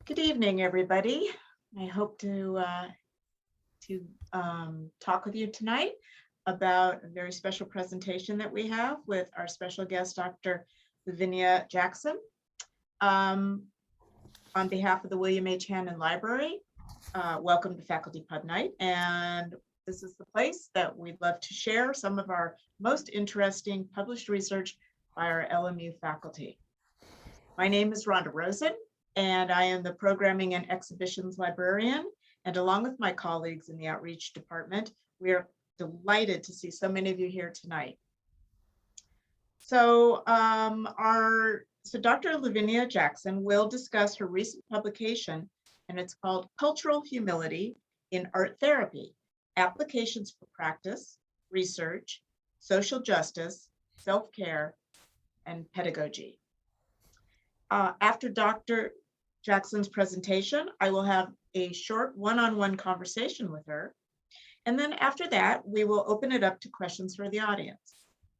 Good evening, everybody. I hope to talk with you tonight about a very special presentation that we have with our special guest, Dr. Louvenia Jackson. On behalf of the William H. Hannon Library, welcome to Faculty Pub Night. And this is the place that we'd love to share some of our most interesting published research by our LMU faculty. My name is Rhonda Rosen, and I am the Programming and Exhibitions Librarian. And along with my colleagues in the Outreach Department, we are delighted to see so many of you here tonight. So Dr. Louvenia Jackson will discuss her recent publication, and it's called Cultural Humility in Art Therapy, Applications for Practice, Research, Social Justice, Self-Care, and Pedagogy. After Dr. Jackson's presentation, I will have a short one-on-one conversation with her. And then after that, we will open it up to questions for the audience.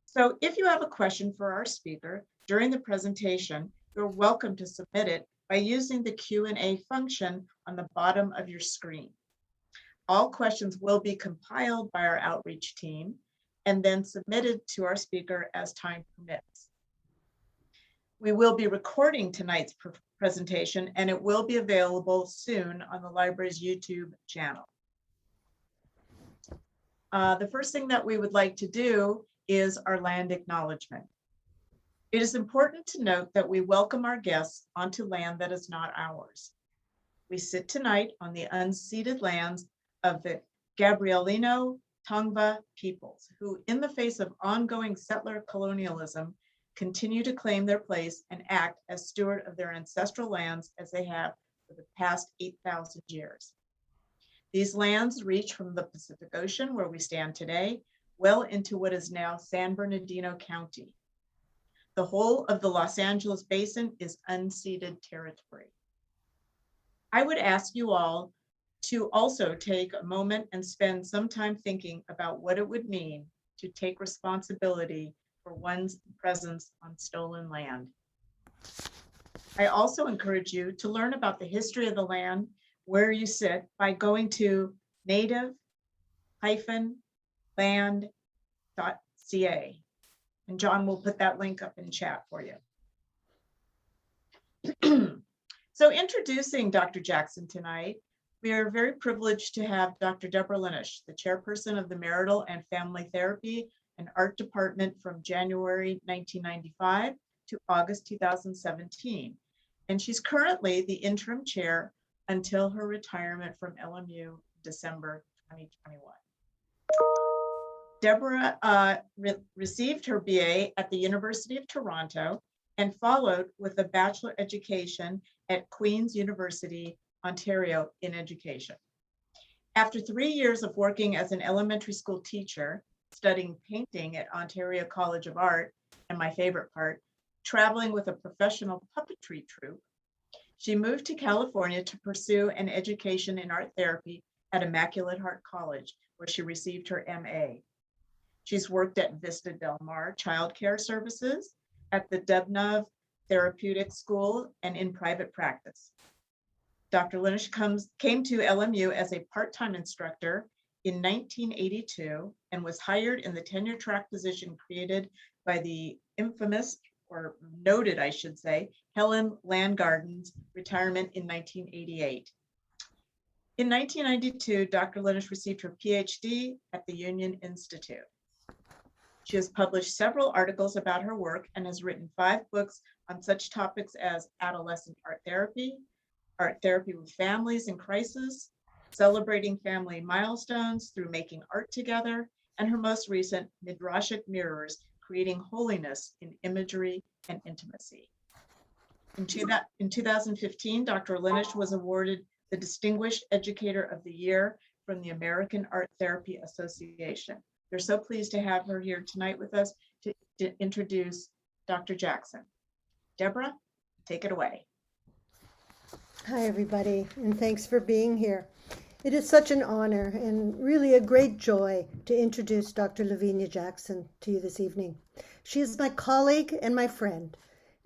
So if you have a question for our speaker during the presentation, you're welcome to submit it by using the Q&A function on the bottom of your screen. All questions will be compiled by our outreach team and then submitted to our speaker as time permits. We will be recording tonight's presentation, and it will be available soon on the library's YouTube channel. The first thing that we would like to do is our land acknowledgement. It is important to note that we welcome our guests onto land that is not ours. We sit tonight on the unceded lands of the Gabrielino Tongva peoples, who, in the face of ongoing settler colonialism, continue to claim their place and act as steward of their ancestral lands as they have for the past 8,000 years. These lands reach from the Pacific Ocean, where we stand today, well into what is now San Bernardino County. The whole of the Los Angeles Basin is unceded territory. I would ask you all to also take a moment and spend some time thinking about what it would mean to take responsibility for one's presence on stolen land. I also encourage you to learn about the history of the land where you sit by going to native-land.ca. And John will put that link up in chat for you. So introducing Dr. Jackson tonight, we are very privileged to have Dr. Deborah Laneish, the chairperson of the Marital and Family Therapy and Art Department from January 1995 to August 2017. And she's currently the interim chair until her retirement from LMU December 2021. Deborah received her BA at the University of Toronto and followed with a bachelor education at Queen's University, Ontario in education. After 3 years of working as an elementary school teacher, studying painting at Ontario College of Art, and my favorite part, traveling with a professional puppetry troupe, she moved to California to pursue an education in art therapy at Immaculate Heart College, where she received her MA. She's worked at Vista Del Mar Child Care Services, at the Dubnov Therapeutic School, and in private practice. Dr. Laneish came to LMU as a part-time instructor in 1982 and was hired in the tenure track position created by the infamous, or noted, I should say, Helen Landgarden's retirement in 1988. In 1992, Dr. Laneish received her PhD at the Union Institute. She has published several articles about her work and has written 5 books on such topics as adolescent art therapy with families in crisis, celebrating family milestones through making art together, and her most recent Midrashic Mirrors, creating holiness in imagery and intimacy. In 2015, Dr. Laneish was awarded the Distinguished Educator of the Year from the American Art Therapy Association. We're so pleased to have her here tonight with us to introduce Dr. Jackson. Deborah, take it away. Hi, everybody, and thanks for being here. It is such an honor and really a great joy to introduce Dr. Louvenia Jackson to you this evening. She is my colleague and my friend,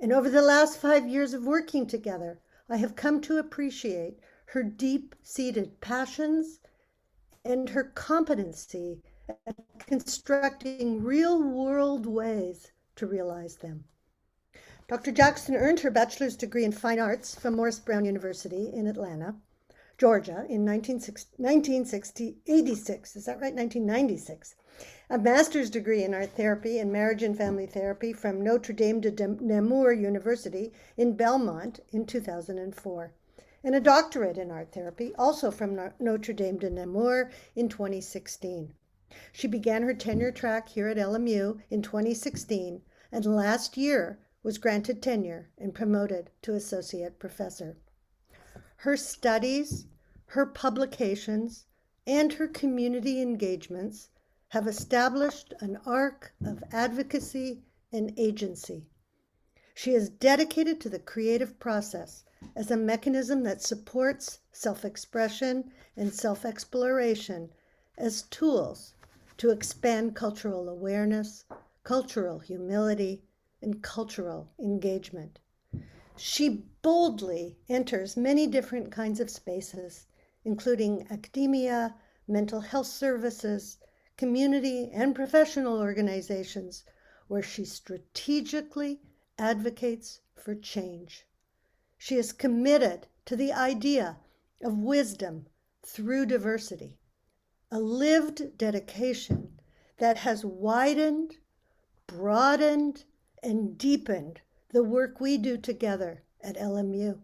and over the last 5 years of working together, I have come to appreciate her deep-seated passions and her competency at constructing real-world ways to realize them. Dr. Jackson earned her bachelor's degree in fine arts from Morris Brown University in Atlanta, Georgia in 1986. Is that right? 1996. A master's degree in art therapy and marriage and family therapy from Notre Dame de Namur University in Belmont in 2004. And a doctorate in art therapy, also from Notre Dame de Namur in 2016. She began her tenure track here at LMU in 2016, and last year was granted tenure and promoted to associate professor. Her studies, her publications, and her community engagements have established an arc of advocacy and agency. She is dedicated to the creative process as a mechanism that supports self-expression and self-exploration as tools to expand cultural awareness, cultural humility, and cultural engagement. She boldly enters many different kinds of spaces, including academia, mental health services, community and professional organizations, where she strategically advocates for change. She is committed to the idea of wisdom through diversity, a lived dedication that has widened, broadened, and deepened the work we do together at LMU.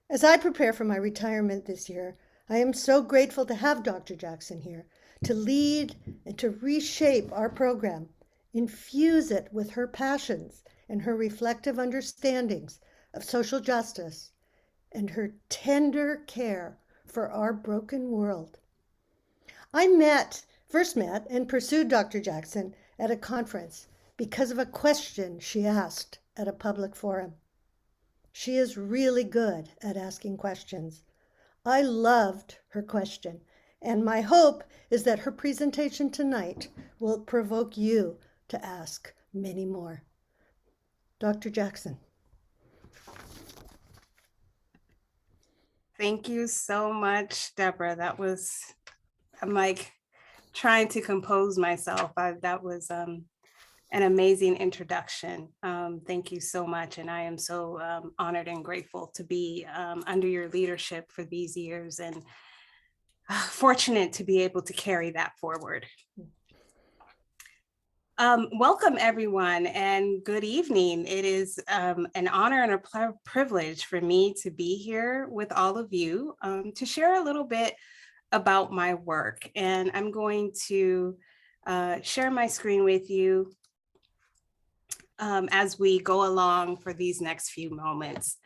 As I prepare for my retirement this year, I am so grateful to have Dr. Jackson here to lead and to reshape our program, infuse it with her passions and her reflective understandings of social justice and her tender care for our broken world. I first met and pursued Dr. Jackson at a conference because of a question she asked at a public forum. She is really good at asking questions. I loved her question, and my hope is that her presentation tonight will provoke you to ask many more. Dr. Jackson. Thank you so much, Deborah. I'm like trying to compose myself. That was an amazing introduction. Thank you so much. And I am so honored and grateful to be under your leadership for these years and fortunate to be able to carry that forward. Welcome everyone and good evening. It is an honor and a privilege for me to be here with all of you to share a little bit about my work. And I'm going to share my screen with you as we go along for these next few moments.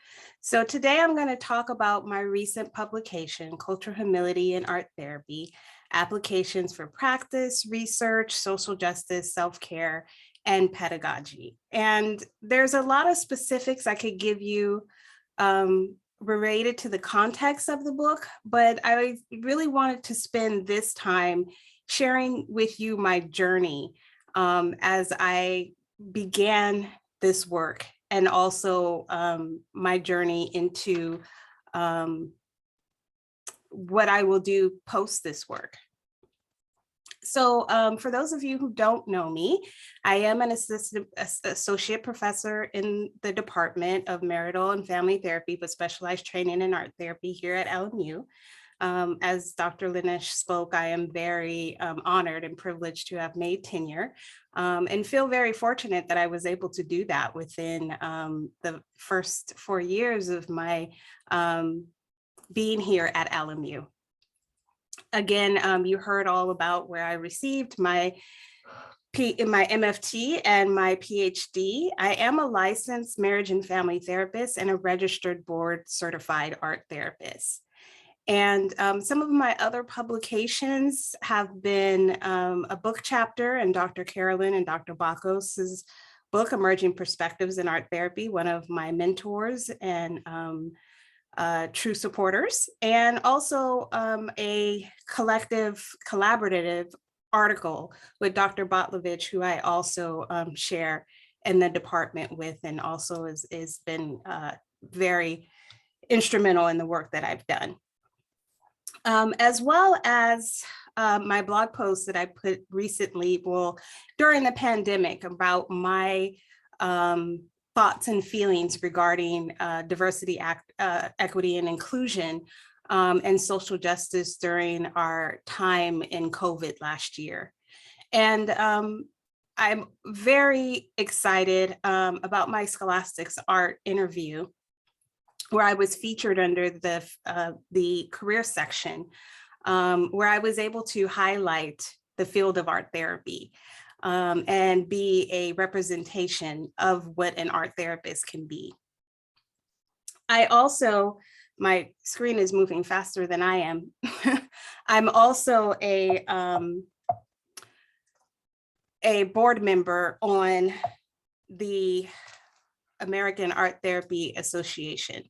So today I'm going to talk about my recent publication, Cultural Humility in Art Therapy, Applications for Practice, Research, Social Justice, Self-Care, and Pedagogy. And there's a lot of specifics I could give you related to the context of the book, but I really wanted to spend this time sharing with you my journey as I began this work, and also my journey into what I will do post this work. So for those of you who don't know me, I am an associate professor in the Department of Marital and Family Therapy, but specialized training in art therapy here at LMU. As Dr. Laneish spoke, I am very honored and privileged to have made tenure and feel very fortunate that I was able to do that within the first 4 years of my being here at LMU. Again, you heard all about where I received my MFT and my PhD. I am a licensed marriage and family therapist and a registered board certified art therapist. And some of my other publications have been a book chapter in Dr. Carolyn and Dr. Bakos's book, Emerging Perspectives in Art Therapy, one of my mentors and true supporters, and also a collaborative article with Dr. Botlovich, who I also share in the department with, and also has been very instrumental in the work that I've done. As well as my blog post that I put recently, during the pandemic, about my thoughts and feelings regarding diversity, equity, and inclusion and social justice during our time in COVID last year. And I'm very excited about my Scholastics Art interview, where I was featured under the career section, where I was able to highlight the field of art therapy and be a representation of what an art therapist can be. I also, my screen is moving faster than I am. I'm also a board member on the American Art Therapy Association,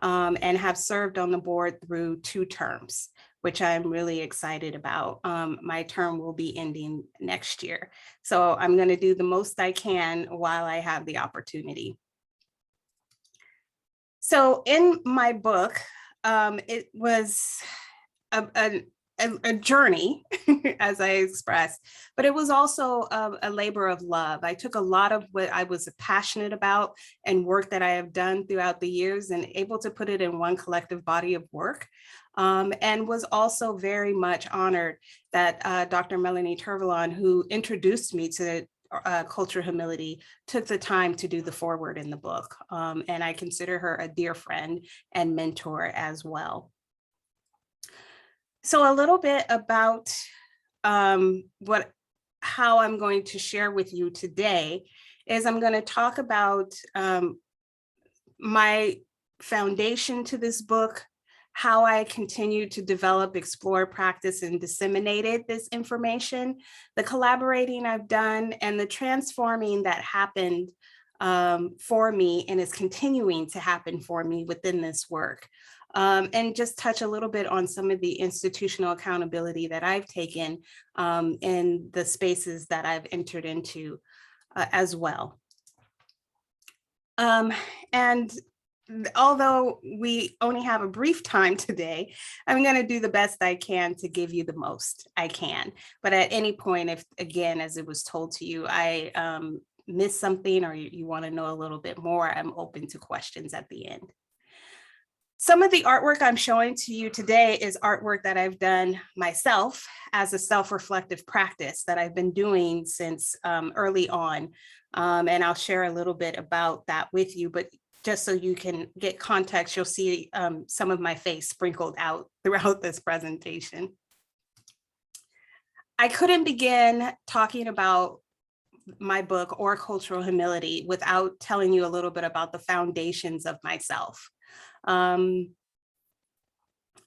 and have served on the board through 2 terms, which I'm really excited about. My term will be ending next year. So I'm going to do the most I can while I have the opportunity. So in my book, it was a journey, as I expressed, but it was also a labor of love. I took a lot of what I was passionate about and work that I have done throughout the years and able to put it in one collective body of work, and was also very much honored that Dr. Melanie Turvalon, who introduced me to Cultural Humility, took the time to do the foreword in the book. And I consider her a dear friend and mentor as well. So a little bit about how I'm going to share with you today is I'm going to talk about my foundation to this book, how I continue to develop, explore, practice, and disseminated this information, the collaborating I've done, and the transforming that happened for me and is continuing to happen for me within this work. And just touch a little bit on some of the institutional accountability that I've taken in the spaces that I've entered into as well. And although we only have a brief time today, I'm going to do the best I can to give you the most I can. But at any point, if, again, as it was told to you, I miss something or you want to know a little bit more, I'm open to questions at the end. Some of the artwork I'm showing to you today is artwork that I've done myself as a self-reflective practice that I've been doing since early on. And I'll share a little bit about that with you, but just so you can get context, you'll see some of my face sprinkled out throughout this presentation. I couldn't begin talking about my book or Cultural Humility without telling you a little bit about the foundations of myself. The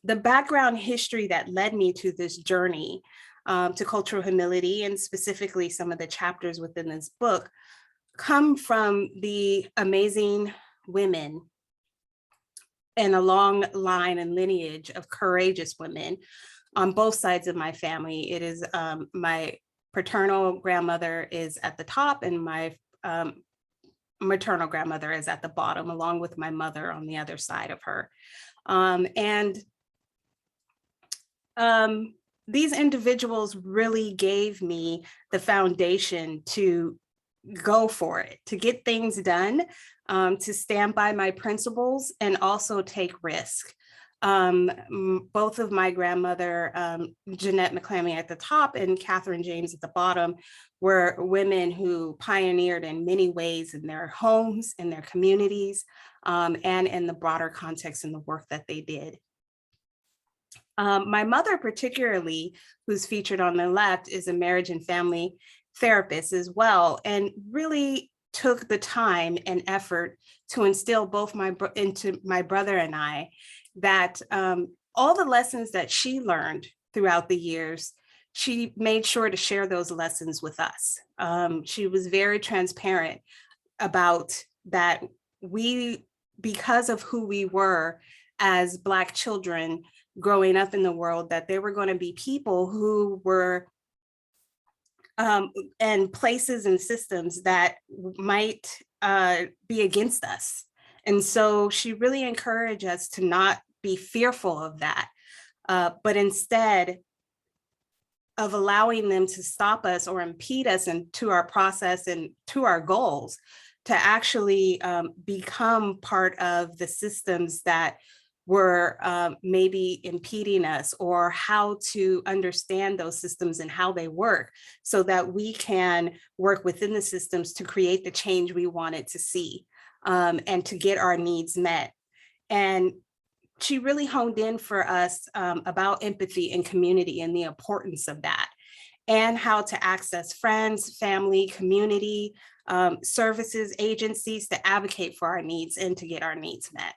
background history that led me to this journey to Cultural Humility, and specifically some of the chapters within this book, come from the amazing women and a long line and lineage of courageous women on both sides of my family. It is my paternal grandmother is at the top and my maternal grandmother is at the bottom, along with my mother on the other side of her. These individuals really gave me the foundation to go for it, to get things done, to stand by my principles and also take risk. Both of my grandmother, Jeanette McClammy at the top and Catherine James at the bottom, were women who pioneered in many ways in their homes, in their communities, and in the broader context in the work that they did. My mother particularly, who's featured on the left, is a marriage and family therapist as well, and really took the time and effort to instill both into my brother and I that all the lessons that she learned throughout the years, she made sure to share those lessons with us. She was very transparent about that because of who we were as Black children growing up in the world, that there were going to be people who were and places and systems that might be against us And so she really encouraged us to not be fearful of that, but instead of allowing them to stop us or impede us into our process and to our goals, to actually become part of the systems that were maybe impeding us, or how to understand those systems and how they work, so that we can work within the systems to create the change we wanted to see, and to get our needs met. And she really honed in for us about empathy and community and the importance of that, and how to access friends, family, community, services, agencies to advocate for our needs and to get our needs met.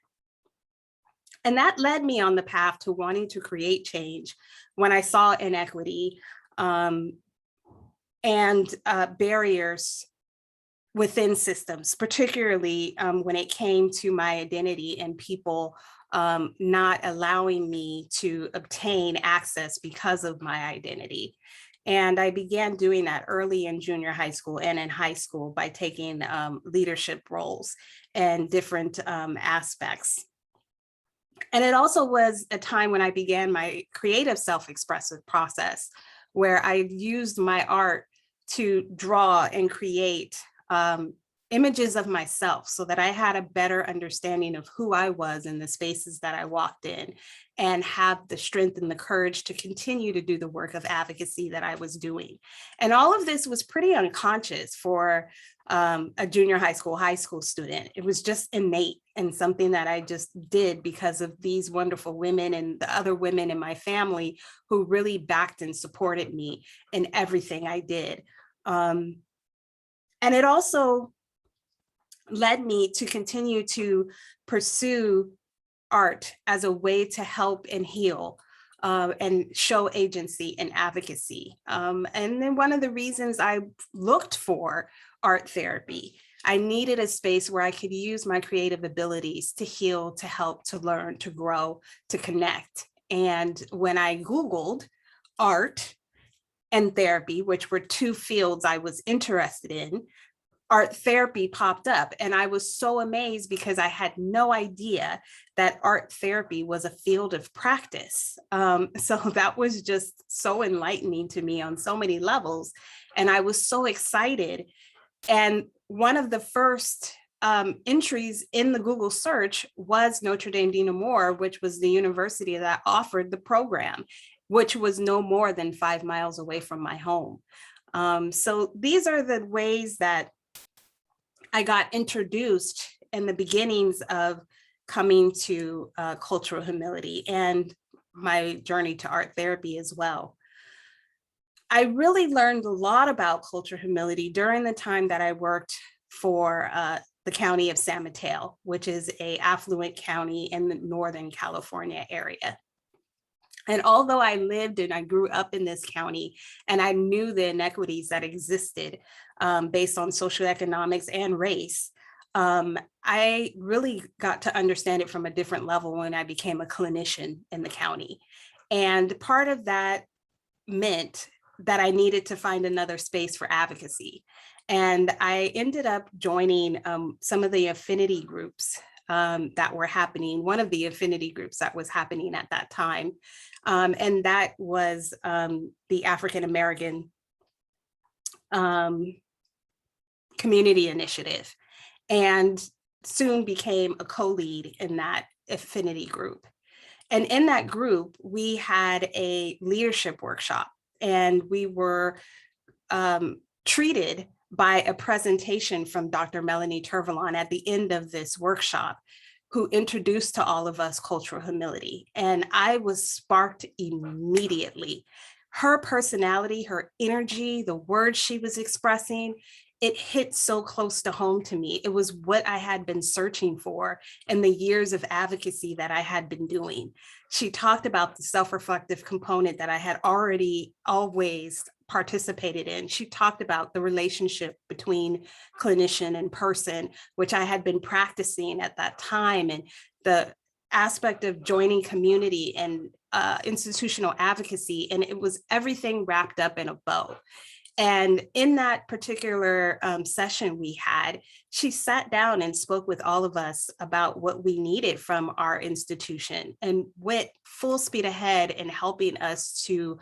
And that led me on the path to wanting to create change when I saw inequity and barriers within systems, particularly when it came to my identity and people not allowing me to obtain access because of my identity. And I began doing that early in junior high school and in high school by taking leadership roles and different aspects. And it also was a time when I began my creative self-expressive process, where I used my art to draw and create images of myself, so that I had a better understanding of who I was in the spaces that I walked in, and have the strength and the courage to continue to do the work of advocacy that I was doing. And all of this was pretty unconscious for a junior high school student. It was just innate and something that I just did because of these wonderful women and the other women in my family who really backed and supported me in everything I did. And it also led me to continue to pursue art as a way to help and heal and show agency and advocacy. And then one of the reasons I looked for art therapy, I needed a space where I could use my creative abilities to heal, to help, to learn, to grow, to connect. And when I Googled art and therapy, which were two fields I was interested in, art therapy popped up. And I was so amazed because I had no idea that art therapy was a field of practice. So that was just so enlightening to me on so many levels. And I was so excited. And one of the first entries in the Google search was Notre Dame de Namur, which was the university that offered the program, which was no more than 5 miles away from my home. So these are the ways that I got introduced in the beginnings of coming to cultural humility and my journey to art therapy as well. I really learned a lot about cultural humility during the time that I worked for the county of San Mateo, which is an affluent county in the Northern California area. And although I lived and I grew up in this county and I knew the inequities that existed based on socioeconomics and race, I really got to understand it from a different level when I became a clinician in the county. And part of that meant that I needed to find another space for advocacy. And I ended up joining some of the affinity groups that were happening, one of the affinity groups that was happening at that time. And that was the African American Community Initiative, and soon became a co-lead in that affinity group. And in that group, we had a leadership workshop, and we were treated by a presentation from Dr. Melanie Turvalon at the end of this workshop, who introduced to all of us cultural humility. And I was sparked immediately. Her personality, her energy, the words she was expressing, it hit so close to home to me. It was what I had been searching for in the years of advocacy that I had been doing. She talked about the self-reflective component that I had already always participated in. She talked about the relationship between clinician and person, which I had been practicing at that time, and the aspect of joining community and institutional advocacy. And it was everything wrapped up in a bow. And in that particular session we had, she sat down and spoke with all of us about what we needed from our institution and went full speed ahead in helping us to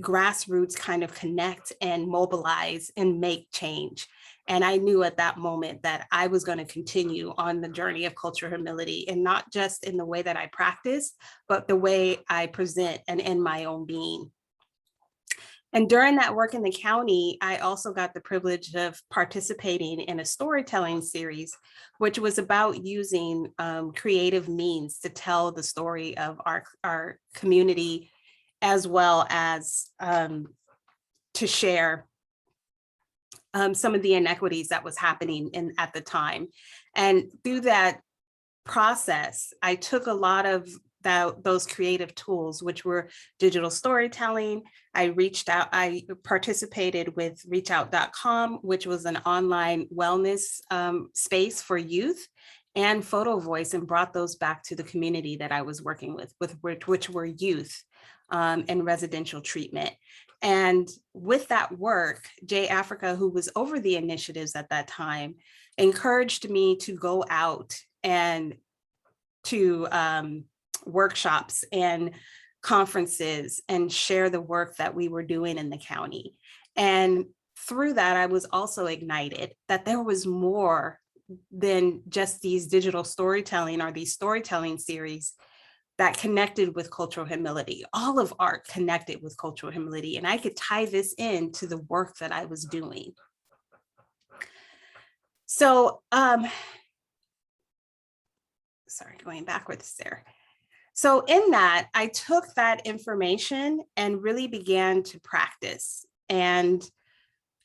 grassroots kind of connect and mobilize and make change. And I knew at that moment that I was going to continue on the journey of cultural humility, and not just in the way that I practice, but the way I present and in my own being. And during that work in the county, I also got the privilege of participating in a storytelling series, which was about using creative means to tell the story of our community, as well as to share some of the inequities that was happening at the time. And through that process, I took a lot of those creative tools, which were digital storytelling. I participated with reachout.com, which was an online wellness space for youth, and Photo Voice, and brought those back to the community that I was working with which were youth and residential treatment. And with that work, Jay Africa, who was over the initiatives at that time, encouraged me to go out and to workshops and conferences and share the work that we were doing in the county. And through that, I was also ignited that there was more than just these digital storytelling or these storytelling series that connected with cultural humility. All of art connected with cultural humility, and I could tie this into the work that I was doing. So, sorry, going backwards there. So in that, I took that information and really began to practice and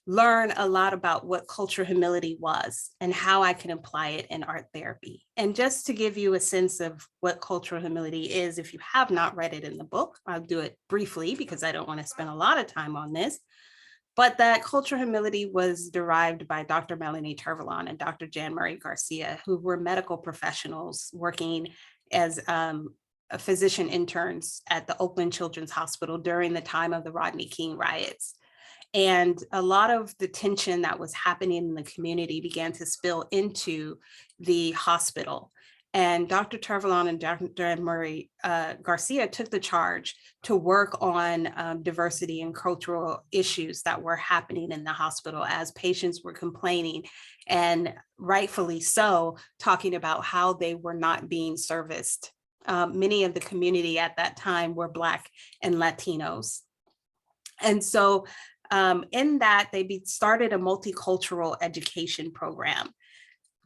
learn a lot about what cultural humility was and how I can apply it in art therapy. And just to give you a sense of what cultural humility is, if you have not read it in the book, I'll do it briefly because I don't want to spend a lot of time on this. But that cultural humility was derived by Dr. Melanie Tervalon and Dr. Jan Marie Garcia, who were medical professionals working as physician interns at the Oakland Children's Hospital during the time of the Rodney King riots. And a lot of the tension that was happening in the community began to spill into the hospital. And Dr. Tervalon and Dr. Murray Garcia took the charge to work on diversity and cultural issues that were happening in the hospital as patients were complaining, and rightfully so, talking about how they were not being serviced. Many of the community at that time were Black and Latinos. And so in that, they started a multicultural education program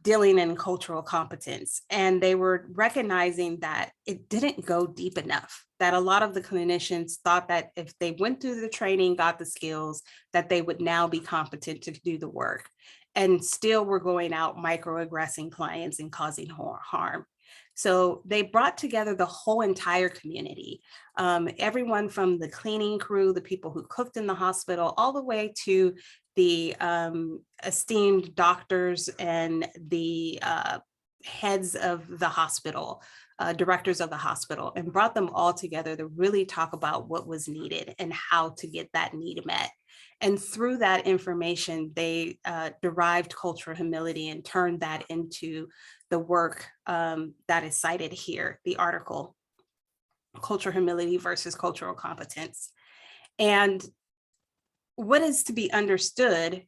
dealing in cultural competence. And they were recognizing that it didn't go deep enough, that a lot of the clinicians thought that if they went through the training, got the skills, that they would now be competent to do the work, and still were going out microaggressing clients and causing harm. So they brought together the whole entire community, everyone from the cleaning crew, the people who cooked in the hospital, all the way to the esteemed doctors and the heads of the hospital, directors of the hospital, and brought them all together to really talk about what was needed and how to get that need met. And through that information, they derived cultural humility and turned that into the work that is cited here, the article, Cultural Humility versus Cultural Competence. And what is to be understood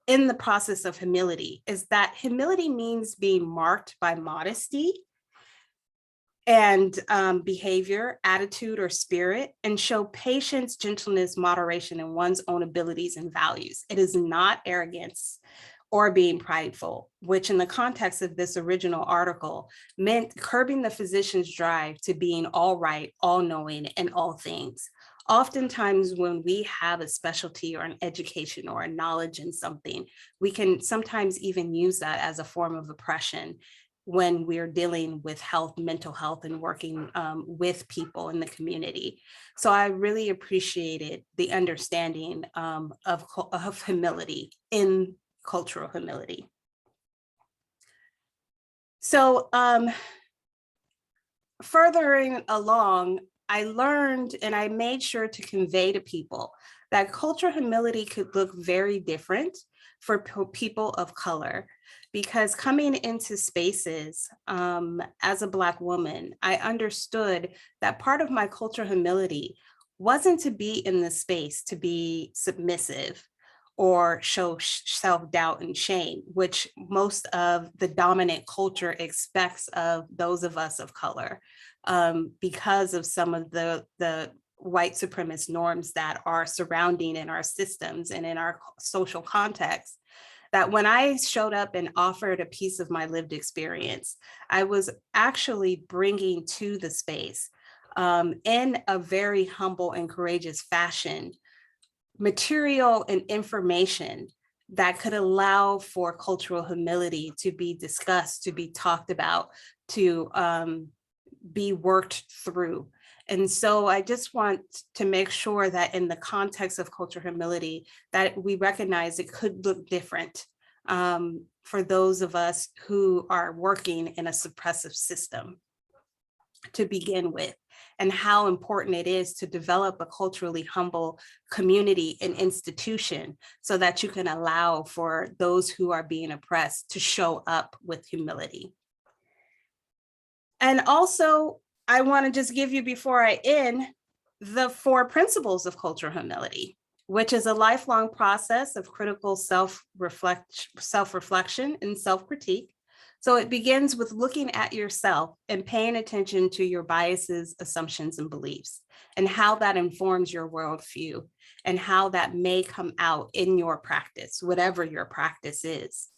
in the process of humility is that humility means being marked by modesty and behavior, attitude, or spirit, and show patience, gentleness, moderation in one's own abilities and values. It is not arrogance or being prideful, which in the context of this original article meant curbing the physician's drive to being all right, all knowing, and all things. Oftentimes when we have a specialty or an education or a knowledge in something, we can sometimes even use that as a form of oppression when we're dealing with health, mental health, and working with people in the community. So I really appreciated the understanding of humility in cultural humility. So furthering along, I learned and I made sure to convey to people that cultural humility could look very different for people of color. Because coming into spaces as a Black woman, I understood that part of my cultural humility wasn't to be in the space to be submissive or show self-doubt and shame, which most of the dominant culture expects of those of us of color, because of some of the white supremacist norms that are surrounding in our systems and in our social context. That when I showed up and offered a piece of my lived experience, I was actually bringing to the space in a very humble and courageous fashion, material and information that could allow for cultural humility to be discussed, to be talked about, to be worked through. And so I just want to make sure that in the context of cultural humility, that we recognize it could look different for those of us who are working in a suppressive system to begin with, and how important it is to develop a culturally humble community and institution so that you can allow for those who are being oppressed to show up with humility. And also, I want to just give you, before I end, the 4 principles of cultural humility, which is a lifelong process of critical self-reflection and self-critique. So it begins with looking at yourself and paying attention to your biases, assumptions, and beliefs, and how that informs your worldview, and how that may come out in your practice, whatever your practice is.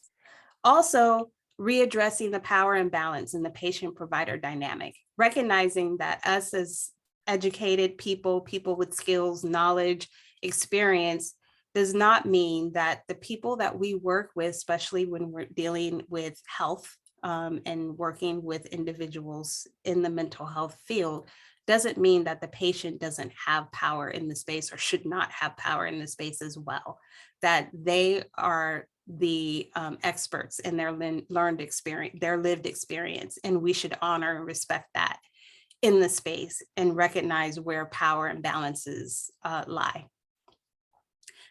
Also, readdressing the power imbalance in the patient-provider dynamic, recognizing that us as educated people, people with skills, knowledge, experience, does not mean that the people that we work with, especially when we're dealing with health and working with individuals in the mental health field, doesn't mean that the patient doesn't have power in the space or should not have power in the space as well, that they are the experts in their learned experience, their lived experience, and we should honor and respect that in the space and recognize where power imbalances lie.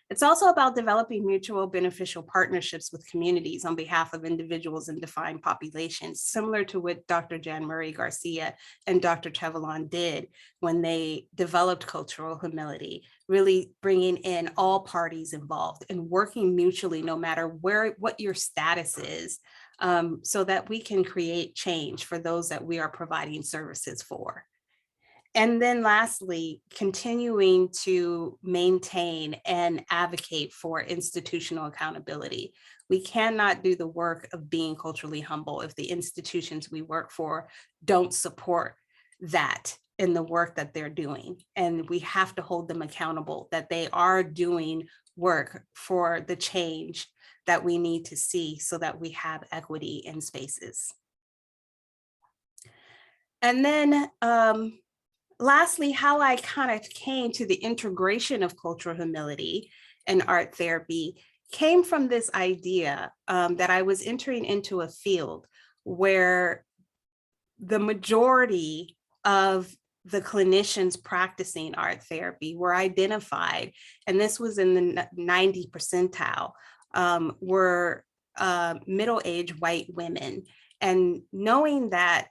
It's also about developing mutual beneficial partnerships with communities on behalf of individuals and defined populations, similar to what Dr. Jan Marie Garcia and Dr. Trevelyan did when they developed cultural humility, really bringing in all parties involved and working mutually, no matter what your status is, so that we can create change for those that we are providing services for. And then lastly, continuing to maintain and advocate for institutional accountability. We cannot do the work of being culturally humble if the institutions we work for don't support that in the work that they're doing. And we have to hold them accountable that they are doing work for the change that we need to see so that we have equity in spaces. And then, lastly, how I kind of came to the integration of cultural humility and art therapy came from this idea that I was entering into a field where the majority of the clinicians practicing art therapy were identified, and this was in the 90 percentile, were middle-aged white women. And knowing that,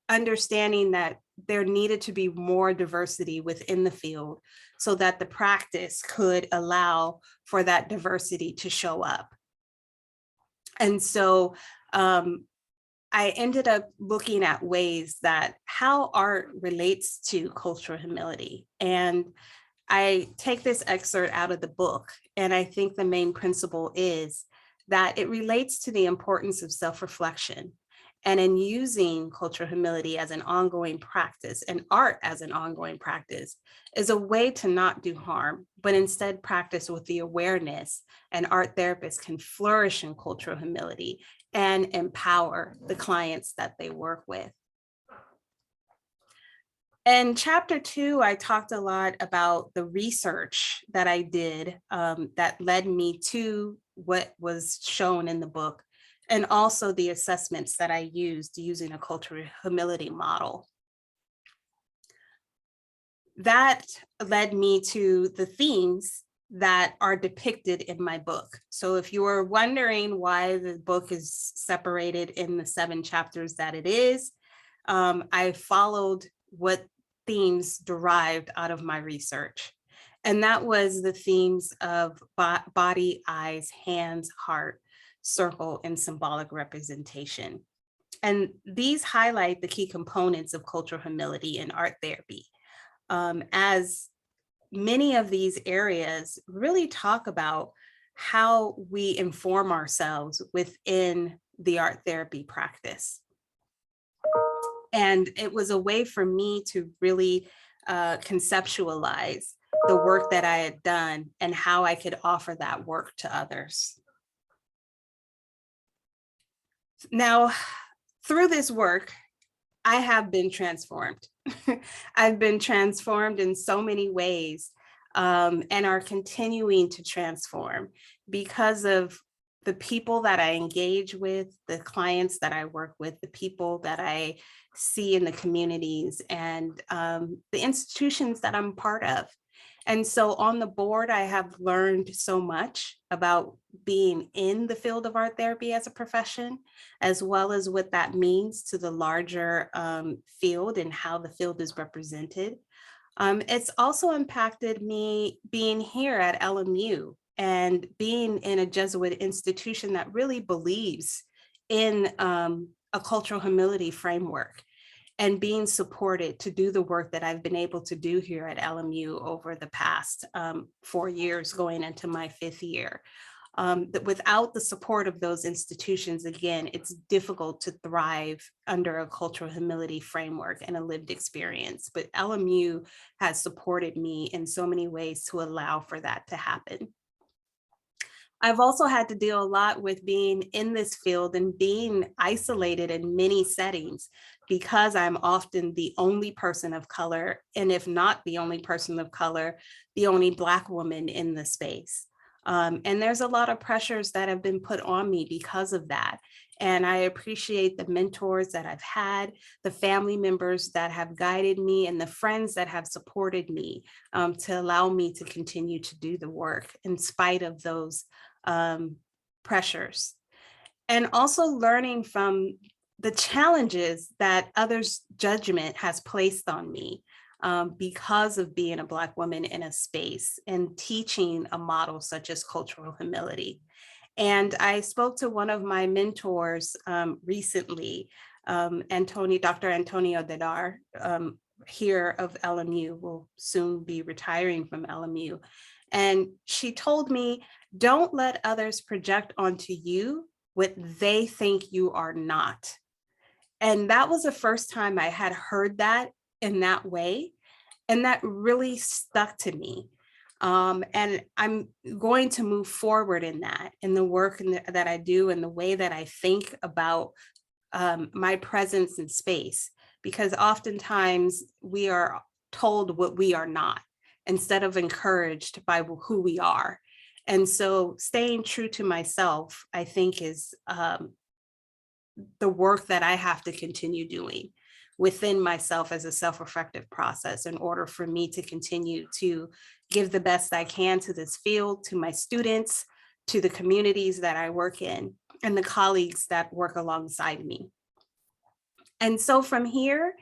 understanding that there needed to be more diversity within the field so that the practice could allow for that diversity to show up. And so I ended up looking at ways that how art relates to cultural humility. And I take this excerpt out of the book, and I think the main principle is that it relates to the importance of self-reflection. And in using cultural humility as an ongoing practice and art as an ongoing practice is a way to not do harm, but instead practice with the awareness, and art therapists can flourish in cultural humility and empower the clients that they work with. In chapter 2, I talked a lot about the research that I did that led me to what was shown in the book, and also the assessments that I used using a cultural humility model. that led me to the themes that are depicted in my book. So if you were wondering why the book is separated in the 7 chapters that it is, I followed what themes derived out of my research. And that was the themes of body, eyes, hands, heart, circle, and symbolic representation. And these highlight the key components of cultural humility in art therapy, as many of these areas really talk about how we inform ourselves within the art therapy practice. And it was a way for me to really conceptualize the work that I had done and how I could offer that work to others. Now, through this work, I have been transformed. I've been transformed in so many ways, and are continuing to transform because of the people that I engage with, the clients that I work with, the people that I see in the communities, and the institutions that I'm part of. And so on the board, I have learned so much about being in the field of art therapy as a profession, as well as what that means to the larger field and how the field is represented. It's also impacted me being here at LMU and being in a Jesuit institution that really believes in a cultural humility framework, and being supported to do the work that I've been able to do here at LMU over the past 4 years, going into my 5th year. That without the support of those institutions, again, it's difficult to thrive under a cultural humility framework and a lived experience. But LMU has supported me in so many ways to allow for that to happen. I've also had to deal a lot with being in this field and being isolated in many settings, because I'm often the only person of color, and if not the only person of color, the only Black woman in the space. And there's a lot of pressures that have been put on me because of that. And I appreciate the mentors that I've had, the family members that have guided me, and the friends that have supported me to allow me to continue to do the work in spite of those pressures. And also learning from the challenges that others' judgment has placed on me because of being a Black woman in a space and teaching a model such as cultural humility. And I spoke to one of my mentors recently, Dr. Antonio Dedar, here of LMU, will soon be retiring from LMU. And she told me, don't let others project onto you what they think you are not. And that was the first time I had heard that in that way. And that really stuck to me. And I'm going to move forward in that, in the work that I do, and the way that I think about my presence in space, because oftentimes we are told what we are not, instead of encouraged by who we are. And so staying true to myself, I think, is the work that I have to continue doing within myself as a self-reflective process, in order for me to continue to give the best I can to this field, to my students, to the communities that I work in, and the colleagues that work alongside me. And so from here,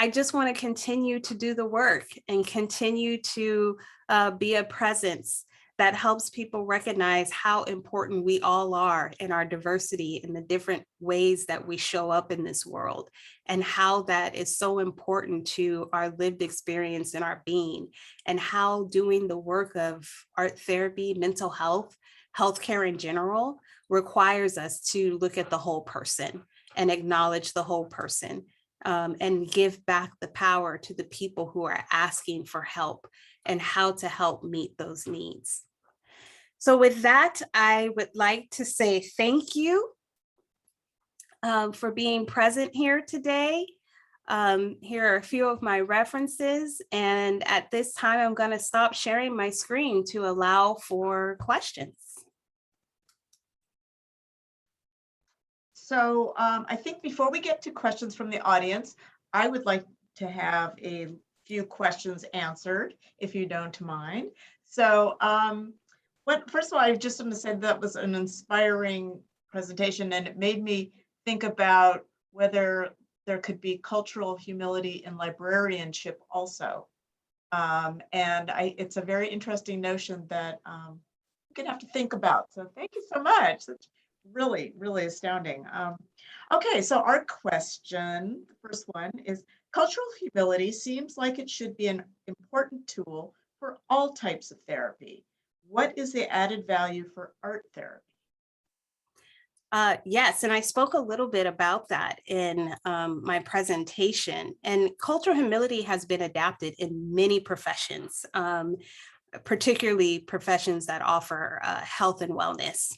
I just want to continue to do the work and continue to be a presence that helps people recognize how important we all are in our diversity, in the different ways that we show up in this world, and how that is so important to our lived experience and our being, and how doing the work of art therapy, mental health, healthcare in general, requires us to look at the whole person and acknowledge the whole person, and give back the power to the people who are asking for help and how to help meet those needs. So with that, I would like to say thank you for being present here today. Here are a few of my references, and at this time, I'm going to stop sharing my screen to allow for questions. So I think before we get to questions from the audience, I would like to have a few questions answered, if you don't mind. So first of all, I just want to say that was an inspiring presentation, and it made me think about whether there could be cultural humility in librarianship also. It's a very interesting notion that we're gonna have to think about. So thank you so much. That's really, really astounding. Okay, so our question, the first one is, cultural humility seems like it should be an important tool for all types of therapy. What is the added value for art therapy? Yes, and I spoke a little bit about that in my presentation. And cultural humility has been adapted in many professions, particularly professions that offer health and wellness.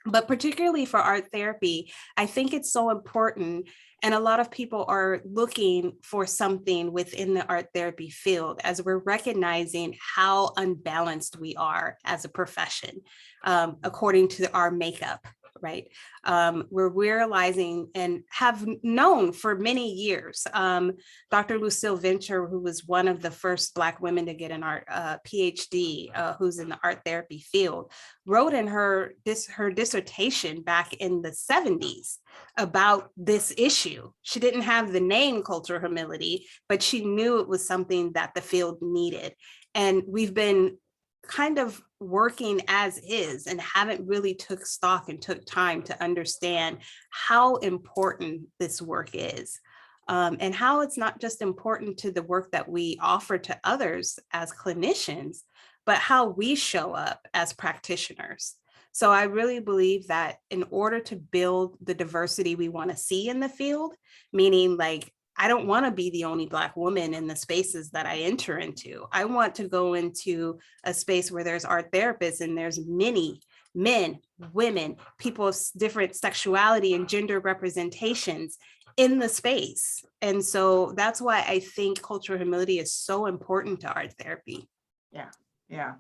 But particularly for art therapy, I think it's so important. And a lot of people are looking for something within the art therapy field as we're recognizing how unbalanced we are as a profession, according to our makeup, right? We're realizing and have known for many years. Dr. Lucille Venture, who was one of the first Black women to get an art PhD, who's in the art therapy field, wrote in her dissertation back in the 70s about this issue. She didn't have the name cultural humility, but she knew it was something that the field needed. And we've been kind of working as is and haven't really took stock and took time to understand how important this work is. And how it's not just important to the work that we offer to others as clinicians, but how we show up as practitioners. So I really believe that in order to build the diversity we want to see in the field, meaning like, I don't want to be the only Black woman in the spaces that I enter into. I want to go into a space where there's art therapists and there's many men, women, people of different sexuality and gender representations in the space. And so that's why I think cultural humility is so important to art therapy. Yeah,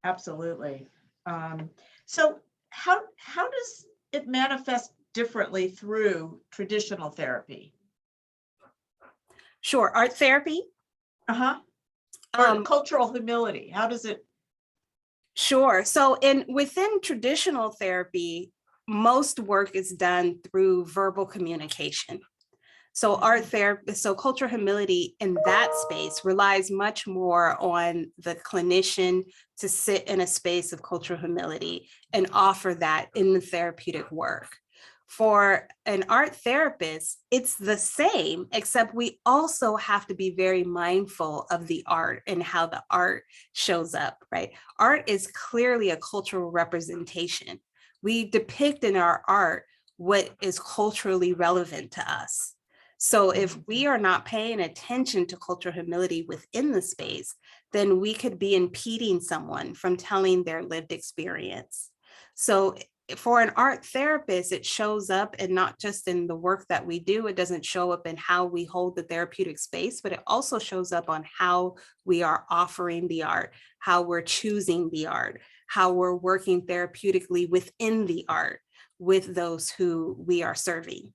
absolutely. So how does it manifest differently through traditional therapy? Sure, art therapy. Or cultural humility, how does it? Sure. So within traditional therapy, most work is done through verbal communication. So art therapy, so cultural humility in that space relies much more on the clinician to sit in a space of cultural humility and offer that in the therapeutic work. For an art therapist, it's the same, except we also have to be very mindful of the art and how the art shows up, right? Art is clearly a cultural representation. We depict in our art what is culturally relevant to us. So if we are not paying attention to cultural humility within the space, then we could be impeding someone from telling their lived experience. So for an art therapist, it shows up, and not just in the work that we do, it doesn't show up in how we hold the therapeutic space, but it also shows up on how we are offering the art, how we're choosing the art, how we're working therapeutically within the art with those who we are serving.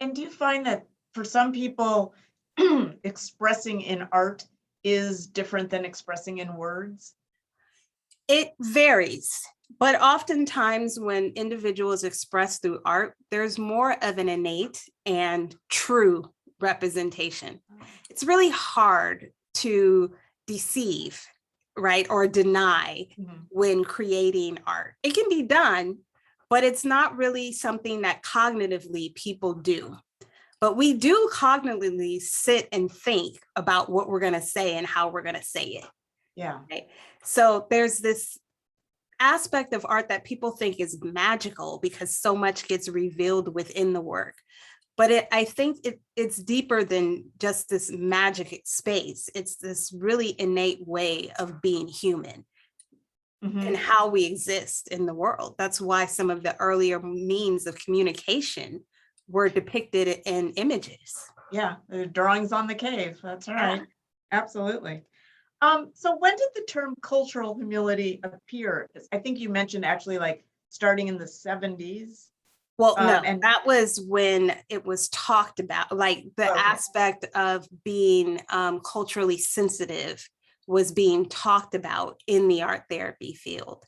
And do you find that for some people, expressing in art is different than expressing in words? It varies, but oftentimes when individuals express through art, there's more of an innate and true representation. It's really hard to deceive, right, or deny when creating art. It can be done, but it's not really something that cognitively people do. But we do cognitively sit and think about what we're going to say and how we're going to say it. Yeah. Right? So there's this aspect of art that people think is magical because so much gets revealed within the work. But I think it's deeper than just this magic space. It's this really innate way of being human. And how we exist in the world. That's why some of the earlier means of communication were depicted in images. Yeah, the drawings on the cave. That's right. Yeah. Absolutely. So when did the term cultural humility appear? I think you mentioned actually like starting in the 70s. Well, no, And that was when it was talked about, like the Okay. aspect of being culturally sensitive was being talked about in the art therapy field.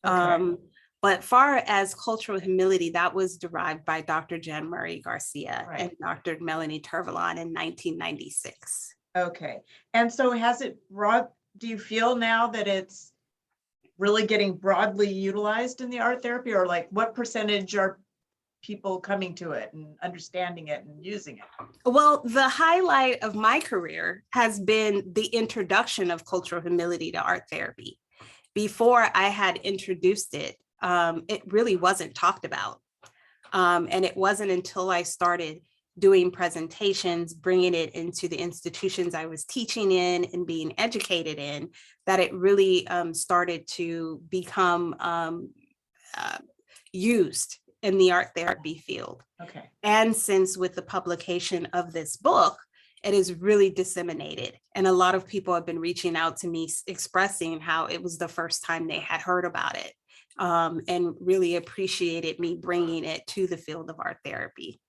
Okay. But far as cultural humility, that was derived by Dr. Jen Murray Garcia Right. and Dr. Melanie Turvalon in 1996. Okay. And so do you feel now that it's really getting broadly utilized in the art therapy, or like what percentage are people coming to it and understanding it and using it? Well, the highlight of my career has been the introduction of cultural humility to art therapy. Before I had introduced it, it really wasn't talked about. And it wasn't until I started doing presentations, bringing it into the institutions I was teaching in and being educated in, that it really started to become used in the art therapy field. Okay. And since with the publication of this book, it is really disseminated. And a lot of people have been reaching out to me expressing how it was the first time they had heard about it, and really appreciated me bringing it to the field of art therapy.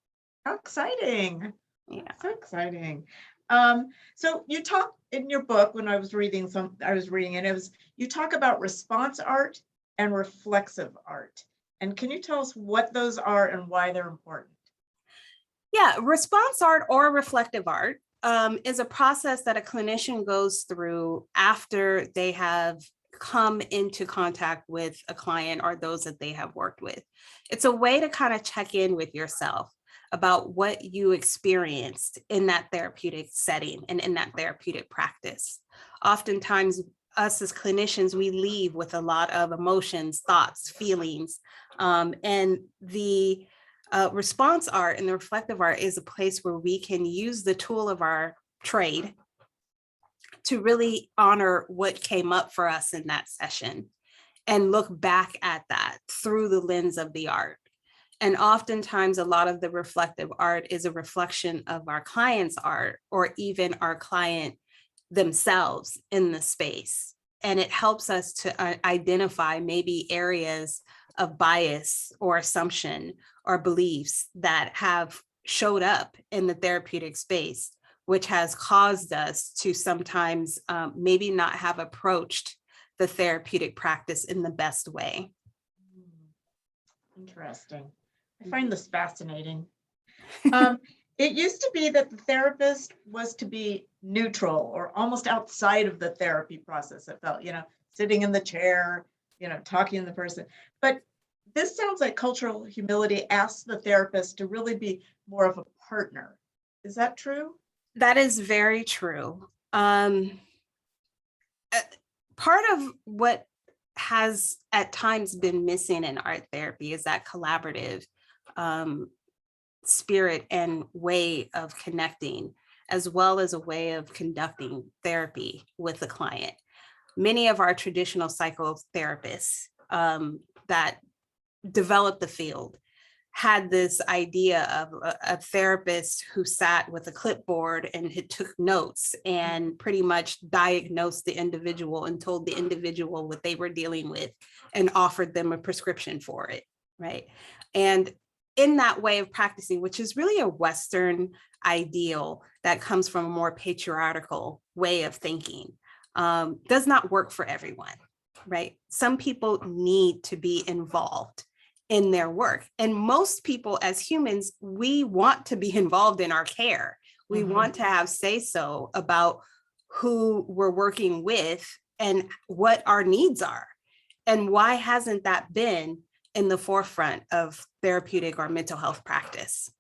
How exciting. Yeah. So exciting. So you talk in your book, when I was reading it, you talk about response art and reflexive art. And can you tell us what those are and why they're important? Yeah, response art or reflective art is a process that a clinician goes through after they have come into contact with a client or those that they have worked with. It's a way to kind of check in with yourself about what you experienced in that therapeutic setting and in that therapeutic practice. Oftentimes, us as clinicians, we leave with a lot of emotions, thoughts, feelings, and the response art and the reflective art is a place where we can use the tool of our trade to really honor what came up for us in that session and look back at that through the lens of the art. And oftentimes, a lot of the reflective art is a reflection of our client's art or even our client themselves in the space. And it helps us to identify maybe areas of bias or assumption or beliefs that have showed up in the therapeutic space, which has caused us to sometimes maybe not have approached the therapeutic practice in the best way. Interesting. I find this fascinating. It used to be that the therapist was to be neutral or almost outside of the therapy process. It felt, sitting in the chair, talking to the person. But this sounds like cultural humility asks the therapist to really be more of a partner. Is that true? That is very true. Part of what has at times been missing in art therapy is that collaborative spirit and way of connecting, as well as a way of conducting therapy with the client. Many of our traditional psychotherapists that developed the field had this idea of a therapist who sat with a clipboard and took notes and pretty much diagnosed the individual and told the individual what they were dealing with and offered them a prescription for it, right? And in that way of practicing, which is really a Western ideal that comes from a more patriarchal way of thinking, does not work for everyone, right? Some people need to be involved in their work. And most people as humans, we want to be involved in our care. We want to have say-so about who we're working with and what our needs are. And why hasn't that been in the forefront of therapeutic or mental health practice?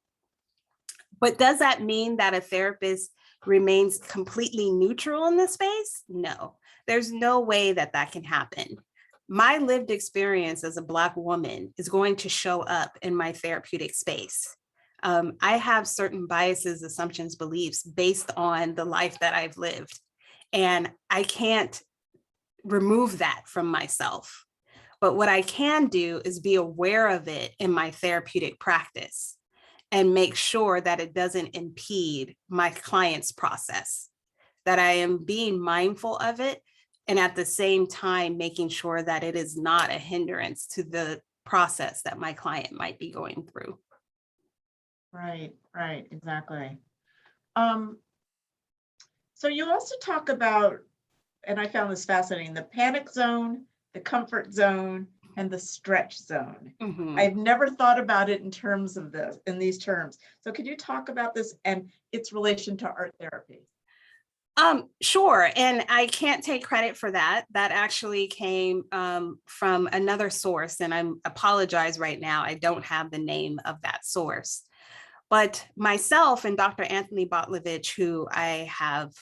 But does that mean that a therapist remains completely neutral in this space? No, there's no way that that can happen. My lived experience as a Black woman is going to show up in my therapeutic space. I have certain biases, assumptions, beliefs based on the life that I've lived, and I can't remove that from myself. But what I can do is be aware of it in my therapeutic practice and make sure that it doesn't impede my client's process, that I am being mindful of it, and at the same time, making sure that it is not a hindrance to the process that my client might be going through. Right, exactly. So you also talk about, and I found this fascinating, the panic zone, the comfort zone, and the stretch zone. Mhm. I've never thought about it in terms of this, in these terms. So could you talk about this and its relation to art therapy? Sure. And I can't take credit for that. That actually came from another source. And I apologize right now. I don't have the name of that source. But myself and Dr. Anthony Botlovich, who I have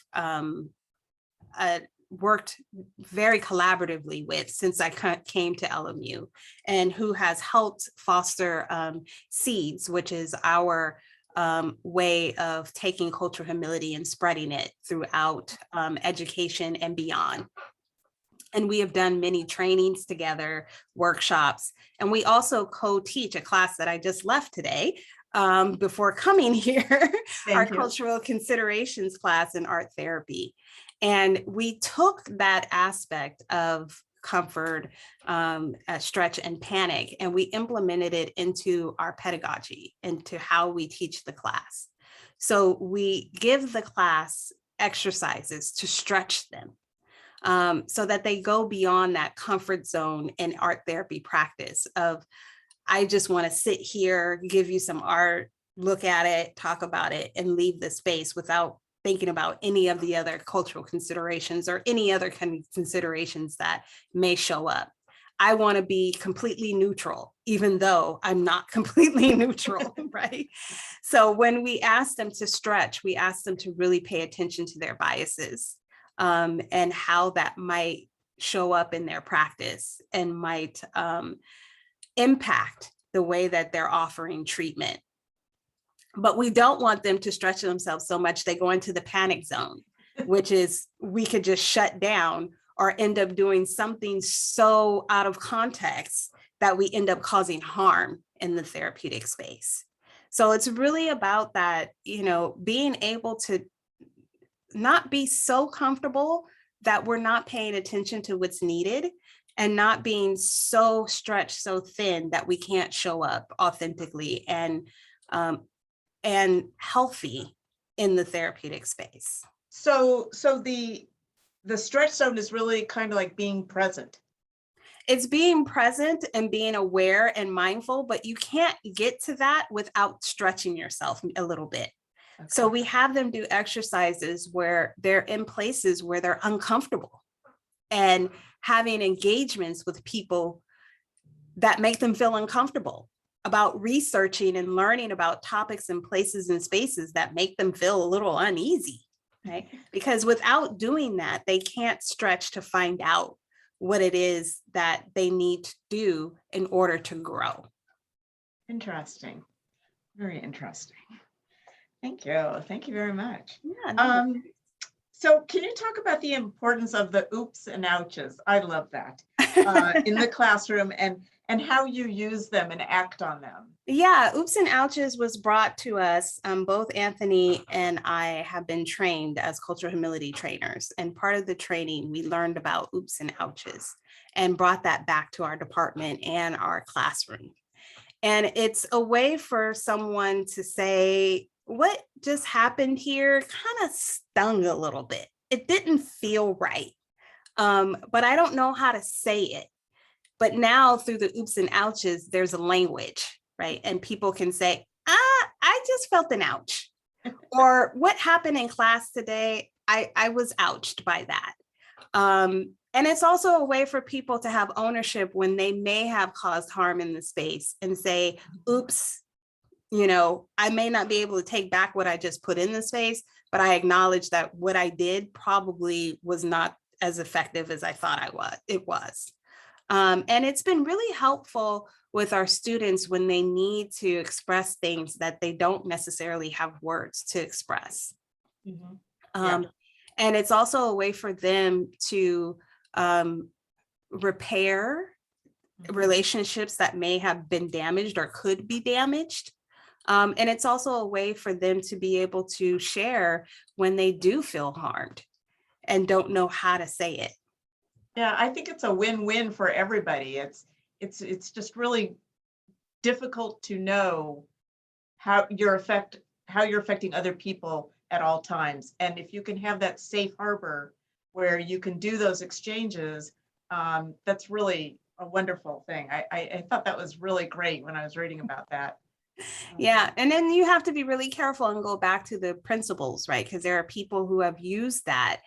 worked very collaboratively with since I came to LMU, and who has helped foster SEEDS, which is our way of taking cultural humility and spreading it throughout education and beyond. And we have done many trainings together, workshops, and we also co-teach a class that I just left today before coming here, our cultural considerations class in art therapy. And we took that aspect of comfort, stretch, and panic, and we implemented it into our pedagogy, into how we teach the class. So we give the class exercises to stretch them, so that they go beyond that comfort zone in art therapy practice of, I just want to sit here, give you some art, look at it, talk about it, and leave the space without thinking about any of the other cultural considerations or any other kind of considerations that may show up. I want to be completely neutral, even though I'm not completely neutral, right? So when we ask them to stretch, we ask them to really pay attention to their biases, and how that might show up in their practice and might impact the way that they're offering treatment. But we don't want them to stretch themselves so much they go into the panic zone, which is we could just shut down or end up doing something so out of context that we end up causing harm in the therapeutic space. So it's really about that, being able to not be so comfortable that we're not paying attention to what's needed, and not being so stretched, so thin that we can't show up authentically and healthy in the therapeutic space. So the stretch zone is really kind of like being present. It's being present and being aware and mindful, but you can't get to that without stretching yourself a little bit. Okay. So we have them do exercises where they're in places where they're uncomfortable and having engagements with people that make them feel uncomfortable, about researching and learning about topics and places and spaces that make them feel a little uneasy, right? Because without doing that, they can't stretch to find out what it is that they need to do in order to grow. Interesting. Very interesting. Thank you. Thank you very much. Yeah, no. So can you talk about the importance of the oops and ouches? I love that in the classroom, and how you use them and act on them. Yeah, oops and ouches was brought to us. Both Anthony and I have been trained as cultural humility trainers. And part of the training, we learned about oops and ouches and brought that back to our department and our classroom. And it's a way for someone to say, what just happened here kind of stung a little bit. It didn't feel right, but I don't know how to say it. But now through the oops and ouches, there's a language, right? And people can say, I just felt an ouch. Or what happened in class today, I was ouched by that. And it's also a way for people to have ownership when they may have caused harm in the space and say, oops, I may not be able to take back what I just put in the space, but I acknowledge that what I did probably was not as effective as I thought it was. And it's been really helpful with our students when they need to express things that they don't necessarily have words to express. Mm-hmm. And it's also a way for them to repair relationships that may have been damaged or could be damaged. And it's also a way for them to be able to share when they do feel harmed and don't know how to say it. Yeah, I think it's a win-win for everybody. it's just really difficult to know how you're affecting other people at all times. And if you can have that safe harbor where you can do those exchanges, that's really a wonderful thing. I thought that was really great when I was reading about that. Yeah. And then you have to be really careful and go back to the principles, right? Because there are people who have used that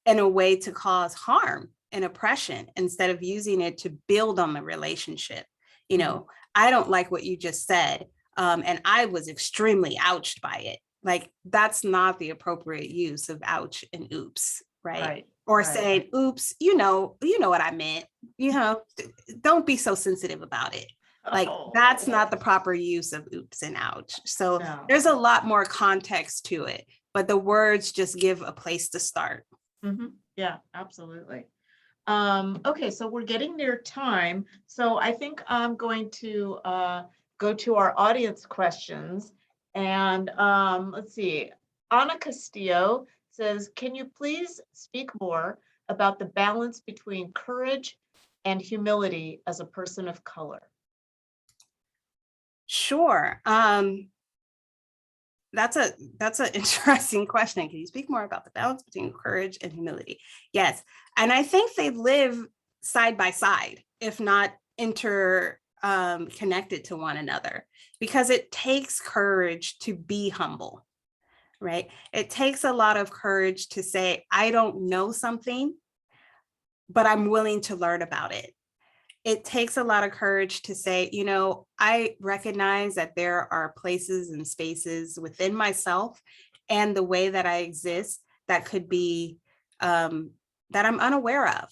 in a way to cause harm and oppression instead of using it to build on the relationship. You know, I don't like what you just said. And I was extremely ouched by it. Like, that's not the appropriate use of ouch and oops, right? Or saying, oops, you know what I meant, don't be so sensitive about it. Like, that's not the proper use of oops and ouch. So there's a lot more context to it, but the words just give a place to start. Yeah, absolutely. Okay, so we're getting near time. So I think I'm going to go to our audience questions. And let's see, Ana Castillo says, can you please speak more about the balance between courage and humility as a person of color? Sure. That's an interesting question. Can you speak more about the balance between courage and humility? Yes. And I think they live side by side, if not connected to one another, because it takes courage to be humble, right? It takes a lot of courage to say, I don't know something, but I'm willing to learn about it. It takes a lot of courage to say, I recognize that there are places and spaces within myself and the way that I exist that could be, that I'm unaware of.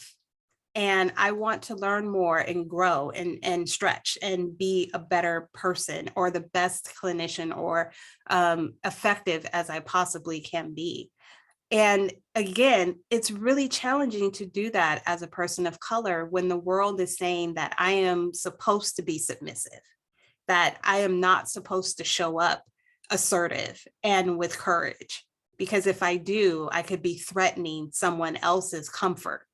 And I want to learn more and grow and stretch and be a better person or the best clinician or effective as I possibly can be. And again, it's really challenging to do that as a person of color when the world is saying that I am supposed to be submissive, that I am not supposed to show up assertive and with courage, because if I do, I could be threatening someone else's comfort.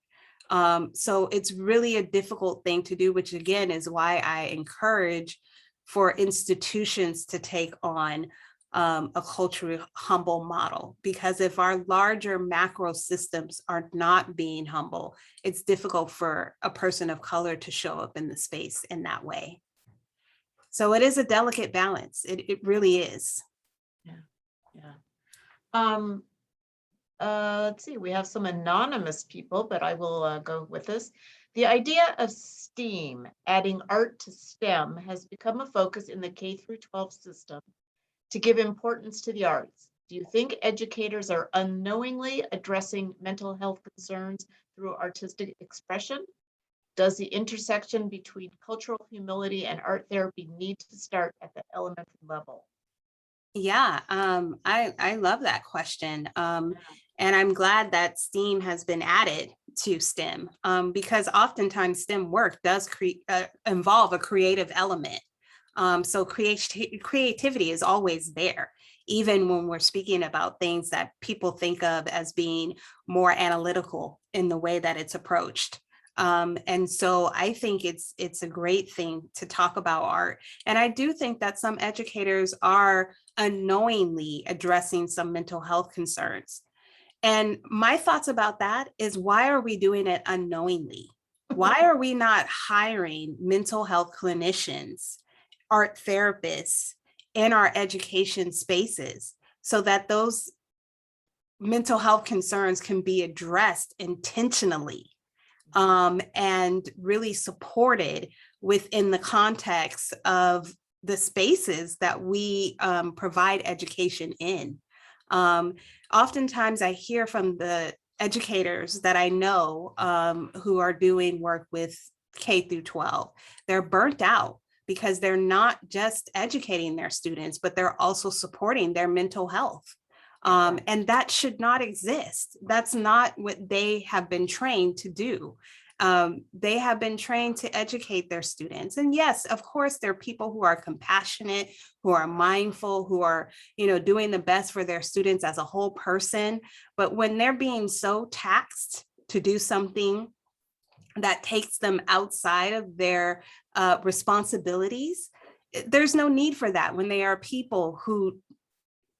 So it's really a difficult thing to do, which again is why I encourage for institutions to take on a culturally humble model, because if our larger macro systems are not being humble, it's difficult for a person of color to show up in the space in that way. So it is a delicate balance. It really is. Yeah. Let's see, we have some anonymous people, but I will go with this. The idea of STEAM, adding art to STEM, has become a focus in the K through 12 system to give importance to the arts. Do you think educators are unknowingly addressing mental health concerns through artistic expression? Does the intersection between cultural humility and art therapy need to start at the elementary level? Yeah, I love that question. And I'm glad that STEAM has been added to STEM because oftentimes STEM work does involve a creative element. So creativity is always there, even when we're speaking about things that people think of as being more analytical in the way that it's approached. And so I think it's a great thing to talk about art. And I do think that some educators are unknowingly addressing some mental health concerns. And my thoughts about that is, why are we doing it unknowingly? Why are we not hiring mental health clinicians, art therapists in our education spaces so that those mental health concerns can be addressed intentionally and really supported within the context of the spaces that we provide education in? Oftentimes I hear from the educators that I know who are doing work with K through 12, they're burnt out because they're not just educating their students, but they're also supporting their mental health. And that should not exist. That's not what they have been trained to do. They have been trained to educate their students. And yes, of course, there are people who are compassionate, who are mindful, who are, doing the best for their students as a whole person. But when they're being so taxed to do something that takes them outside of their responsibilities, there's no need for that when they are people who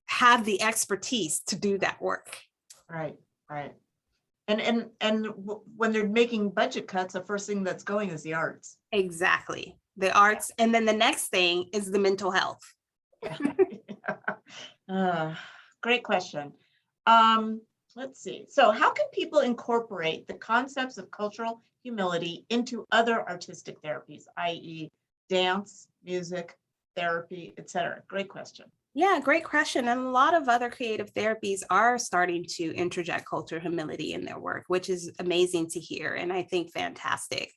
have the expertise to do that work. Right, right. When they're making budget cuts, the first thing that's going is the arts. Exactly. The arts. And then the next thing is the mental health. Great question. Let's see. So how can people incorporate the concepts of cultural humility into other artistic therapies, i.e. dance, music, therapy, etc.? Great question. Yeah, great question. And a lot of other creative therapies are starting to interject cultural humility in their work, which is amazing to hear, and I think fantastic.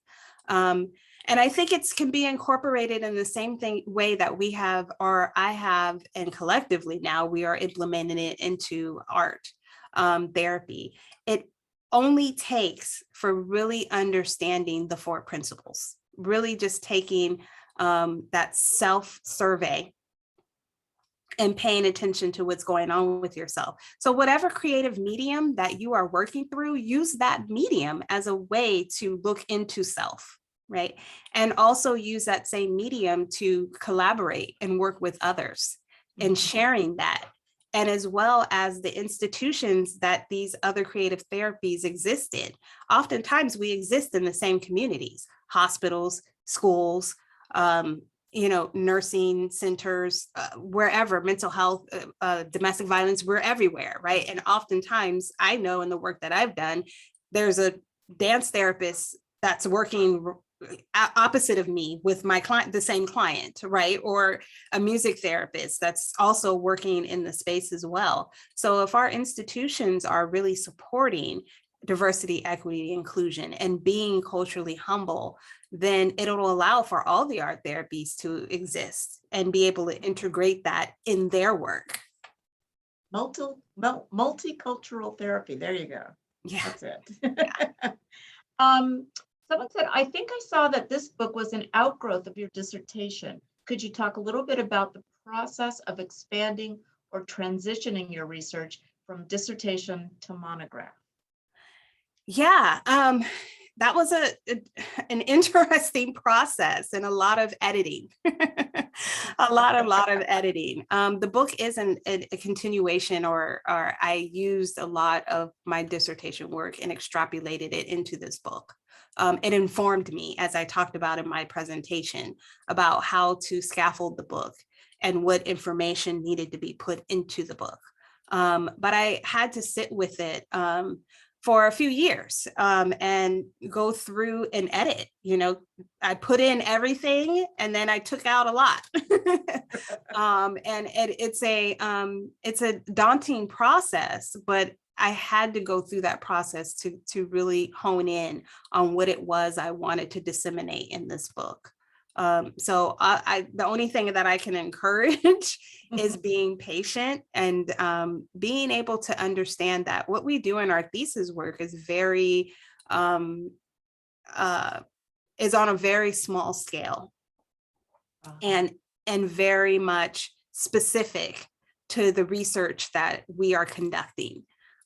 And I think it can be incorporated in the same way that we have, or I have, and collectively now we are implementing it into art therapy. It only takes for really understanding the 4 principles, really just taking that self-survey and paying attention to what's going on with yourself. So whatever creative medium that you are working through, use that medium as a way to look into self, right? And also use that same medium to collaborate and work with others and sharing that. And as well as the institutions that these other creative therapies exist in. Oftentimes we exist in the same communities, hospitals, schools, nursing centers, wherever, mental health, domestic violence, we're everywhere, right? And oftentimes I know in the work that I've done, there's a dance therapist that's working opposite of me with my client, the same client, right? Or a music therapist that's also working in the space as well. So if our institutions are really supporting diversity, equity, inclusion, and being culturally humble, then it'll allow for all the art therapies to exist and be able to integrate that in their work. Multicultural therapy. There you go. Yeah. That's it. Yeah. Someone said, I think I saw that this book was an outgrowth of your dissertation. Could you talk a little bit about the process of expanding or transitioning your research from dissertation to monograph? Yeah, that was an interesting process and a lot of editing, a lot of editing. The book isn't a continuation, or I used a lot of my dissertation work and extrapolated it into this book. It informed me, as I talked about in my presentation, about how to scaffold the book and what information needed to be put into the book. But I had to sit with it for a few years and go through and edit. I put in everything and then I took out a lot. And it's a daunting process, but I had to go through that process to really hone in on what it was I wanted to disseminate in this book. So the only thing that I can encourage is being patient and being able to understand that what we do in our thesis work is very is on a very small scale and very much specific to the research that we are conducting.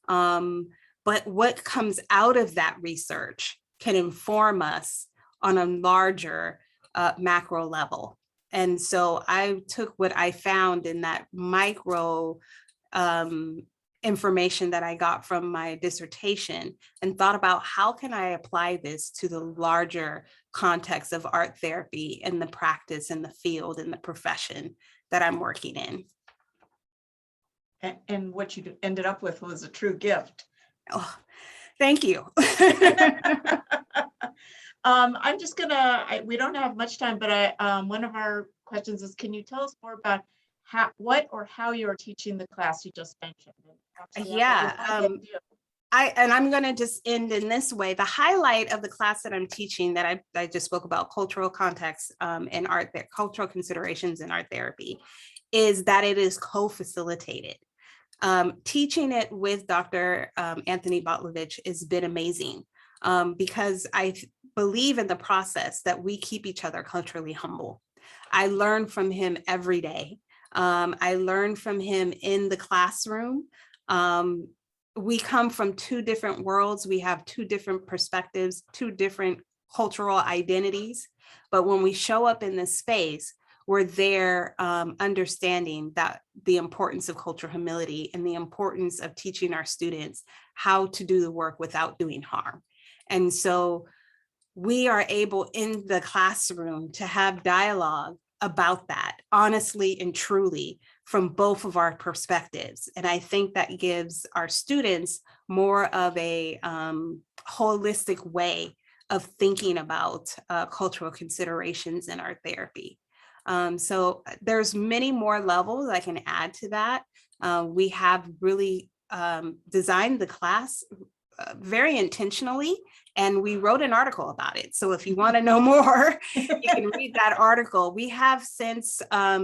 But what comes out of that research can inform us on a larger macro level. And so I took what I found in that micro information that I got from my dissertation and thought about how can I apply this to the larger context of art therapy and the practice and the field and the profession that I'm working in. And what you ended up with was a true gift. Oh, thank you. I'm just we don't have much time, but one of our questions is, can you tell us more about how you're teaching the class you just mentioned? Yeah, I'm going to just end in this way. The highlight of the class that I'm teaching that I just spoke about, cultural context and art, cultural considerations in art therapy, is that it is co-facilitated. Teaching it with Dr. Anthony Botlovich has been amazing because I believe in the process that we keep each other culturally humble. I learn from him every day. I learn from him in the classroom. we come from two different worlds. We have two different perspectives, two different cultural identities. But when we show up in this space, we're there understanding that the importance of cultural humility and the importance of teaching our students how to do the work without doing harm. And so we are able in the classroom to have dialogue about that honestly and truly from both of our perspectives. And I think that gives our students more of a holistic way of thinking about cultural considerations in art therapy. So there's many more levels I can add to that. We have really designed the class very intentionally, and we wrote an article about it. So if you want to know more, you can read that article. We have since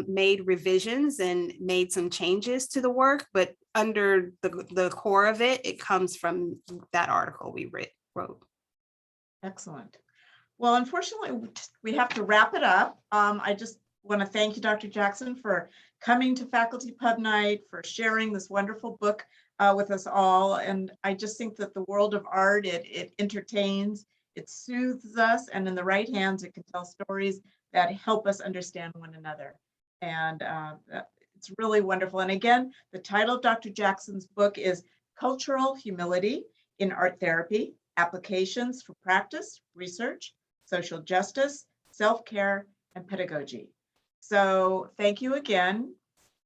made revisions and made some changes to the work, but under the core of it, it comes from that article we wrote. Excellent. Well, unfortunately, we have to wrap it up. I just want to thank you, Dr. Jackson, for coming to Faculty Pub Night, for sharing this wonderful book with us all. And I just think that the world of art, it entertains, it soothes us, and in the right hands, it can tell stories that help us understand one another. And it's really wonderful. And again, the title of Dr. Jackson's book is Cultural Humility in Art Therapy, Applications for Practice, Research, Social Justice, Self-Care, and Pedagogy. So thank you again.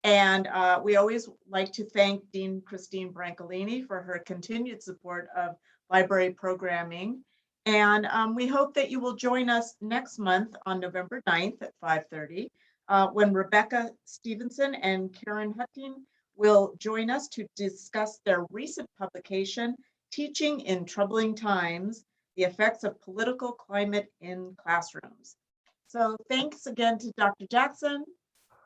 And we always like to thank Dean Christine Brancolini for her continued support of library programming. And we hope that you will join us next month on November 9th at 5:30, when Rebecca Stevenson and Karen Hutting will join us to discuss their recent publication, Teaching in Troubling Times, the Effects of Political Climate in Classrooms. So thanks again to Dr. Jackson.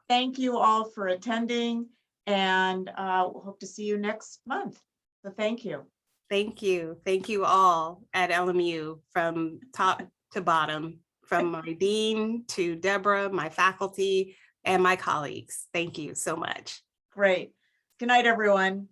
Thank you all for attending, and we'll hope to see you next month. So thank you. Thank you. Thank you all at LMU from top to bottom, from my dean to Deborah, my faculty, and my colleagues. Thank you so much. Great. Good night, everyone.